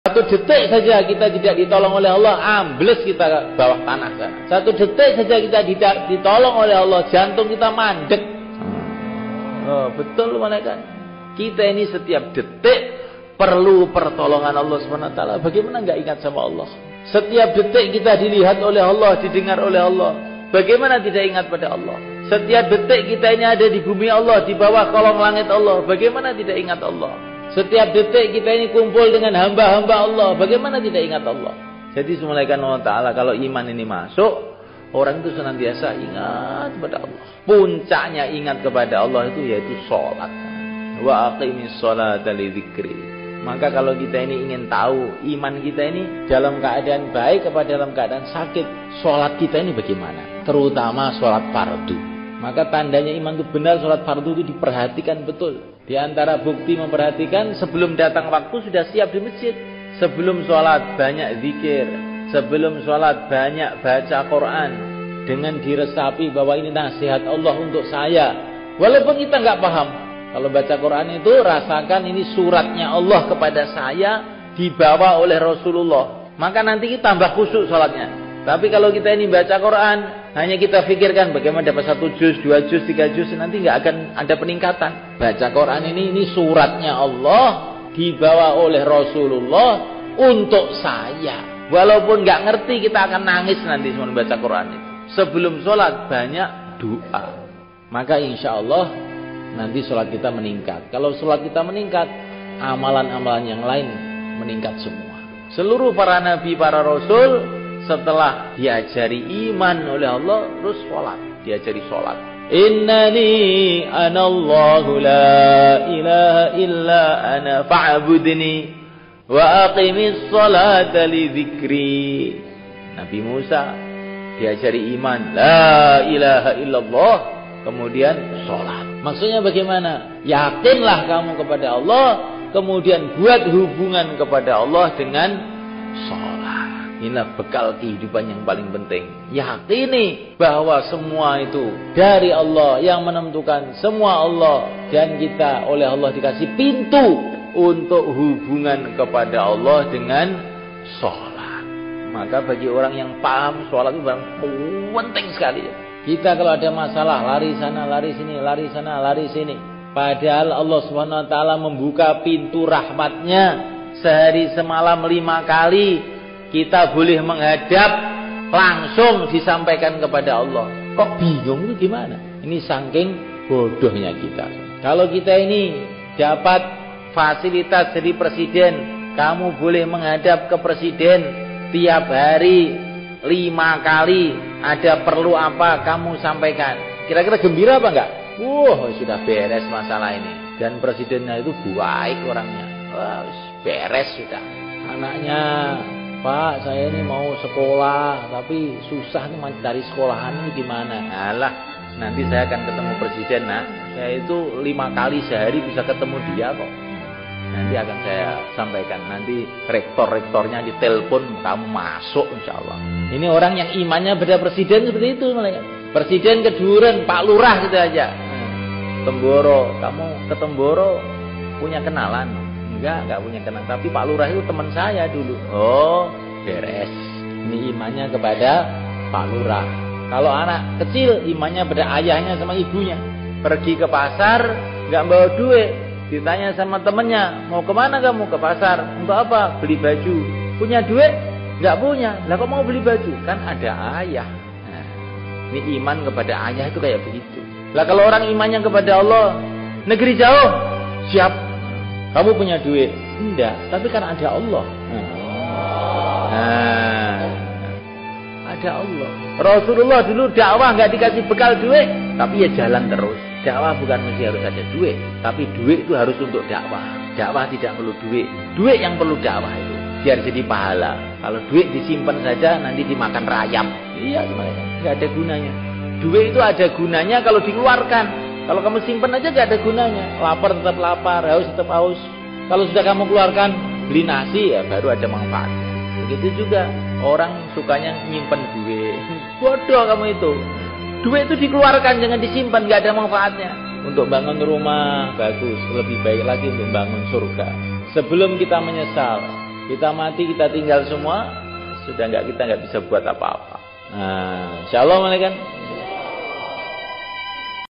Satu detik saja kita tidak ditolong oleh Allah, ambles kita ke bawah tanah sana. Satu detik saja kita tidak ditolong oleh Allah, jantung kita mandek. Oh, betul malaikat. Kita ini setiap detik perlu pertolongan Allah SWT. Bagaimana enggak ingat sama Allah? Setiap detik kita dilihat oleh Allah, didengar oleh Allah. Bagaimana tidak ingat pada Allah? Setiap detik kita ini ada di bumi Allah, di bawah kolong langit Allah. Bagaimana tidak ingat Allah? Setiap detik kita ini kumpul dengan hamba-hamba Allah. Bagaimana tidak ingat Allah? Jadi semulaikan Allah Ta'ala, kalau iman ini masuk, orang itu senantiasa ingat kepada Allah. Puncaknya ingat kepada Allah itu yaitu sholat. Wa aqimis sholata li dzikri. Maka kalau kita ini ingin tahu iman kita ini dalam keadaan baik apa dalam keadaan sakit, sholat kita ini bagaimana? Terutama sholat fardu. Maka tandanya iman itu benar, sholat fardu itu diperhatikan betul. Di antara bukti memperhatikan, sebelum datang waktu sudah siap di masjid. Sebelum sholat banyak zikir. Sebelum sholat banyak baca Quran. Dengan diresapi bahwa ini nasihat Allah untuk saya. Walaupun kita nggak paham. Kalau baca Quran itu rasakan ini suratnya Allah kepada saya, dibawa oleh Rasulullah. Maka nanti kita tambah khusyuk sholatnya. Tapi kalau kita ini baca Quran, hanya kita pikirkan bagaimana dapat 1 juz, 2 juz, 3 juz, nanti nggak akan ada peningkatan. Baca Quran ini suratnya Allah, dibawa oleh Rasulullah untuk saya. Walaupun nggak ngerti, kita akan nangis nanti sebelum baca Quran itu. Sebelum sholat banyak doa. Maka insya Allah nanti sholat kita meningkat. Kalau sholat kita meningkat, amalan-amalan yang lain meningkat semua. Seluruh para nabi, para rasul, setelah diajari iman oleh Allah, terus sholat. Diajari sholat. Innani anallahu la ilaha illa ana fa'budni wa aqimis sholata li dzikri. Nabi Musa diajari iman, la ilaha illallah, kemudian sholat. Maksudnya bagaimana? Yakinlah kamu kepada Allah, kemudian buat hubungan kepada Allah dengan sholat. Inilah bekal kehidupan yang paling penting. Yakini bahwa semua itu dari Allah, yang menentukan semua Allah, dan kita oleh Allah dikasih pintu untuk hubungan kepada Allah dengan sholat. Maka bagi orang yang paham, sholat itu penting sekali. Kita kalau ada masalah, lari sana, lari sini, lari sana, lari sini. Padahal Allah SWT membuka pintu rahmatnya sehari semalam 5 kali. Kita boleh menghadap, langsung disampaikan kepada Allah. Kok bingung itu gimana? Ini saking bodohnya kita. Kalau kita ini dapat fasilitas jadi presiden, kamu boleh menghadap ke presiden tiap hari 5 kali. Ada perlu apa kamu sampaikan. Kira-kira gembira apa enggak? Sudah beres masalah ini. Dan presidennya itu baik orangnya. Beres sudah. Anaknya, Pak, saya ini mau sekolah, tapi susah nih dari sekolahan ini gimana? Alah, nanti saya akan ketemu presiden, nak. Saya itu 5 kali sehari bisa ketemu dia kok. Nanti akan saya sampaikan. Nanti rektor-rektornya ditelepon, kamu masuk insya Allah. Ini orang yang imannya beda presiden seperti itu. Presiden keduren, Pak Lurah gitu aja. Temboro, kamu ke Temboro punya kenalan? Enggak punya kenalan. Tapi Pak Lurah itu teman saya dulu. Oh, beres. Ini imannya kepada Pak Lurah. Kalau anak kecil, imannya pada ayahnya sama ibunya. Pergi ke pasar, enggak bawa duit. Ditanya sama temennya, mau kemana kamu? Ke pasar. Untuk apa? Beli baju. Punya duit? Enggak punya. Lah kok mau beli baju? Kan ada ayah. Nah, ini iman kepada ayah itu kayak begitu. Lah kalau orang imannya kepada Allah, negeri jauh, siap. Kamu punya duit? Enggak, tapi kan ada Allah. Ada Allah. Rasulullah dulu dakwah enggak dikasih bekal duit, tapi ya jalan terus. Dakwah bukan mesti harus ada duit, tapi duit itu harus untuk dakwah. Dakwah tidak perlu duit. Duit yang perlu dakwah itu biar jadi pahala. Kalau duit disimpan saja nanti dimakan rayap. Iya sebenarnya enggak ada gunanya. Duit itu ada gunanya kalau dikeluarkan. Kalau kamu simpan aja enggak ada gunanya. Lapar tetap lapar, haus tetap haus. Kalau sudah kamu keluarkan, beli nasi ya baru ada manfaat. Begitu juga orang sukanya nyimpen duit. Bodoh kamu itu. Duit itu dikeluarkan, jangan disimpan, nggak ada manfaatnya. Untuk bangun rumah bagus, lebih baik lagi untuk bangun surga. Sebelum kita menyesal, Kita mati, kita tinggal semua, sudah kita nggak bisa buat apa-apa. Nah, insyaallah malaikat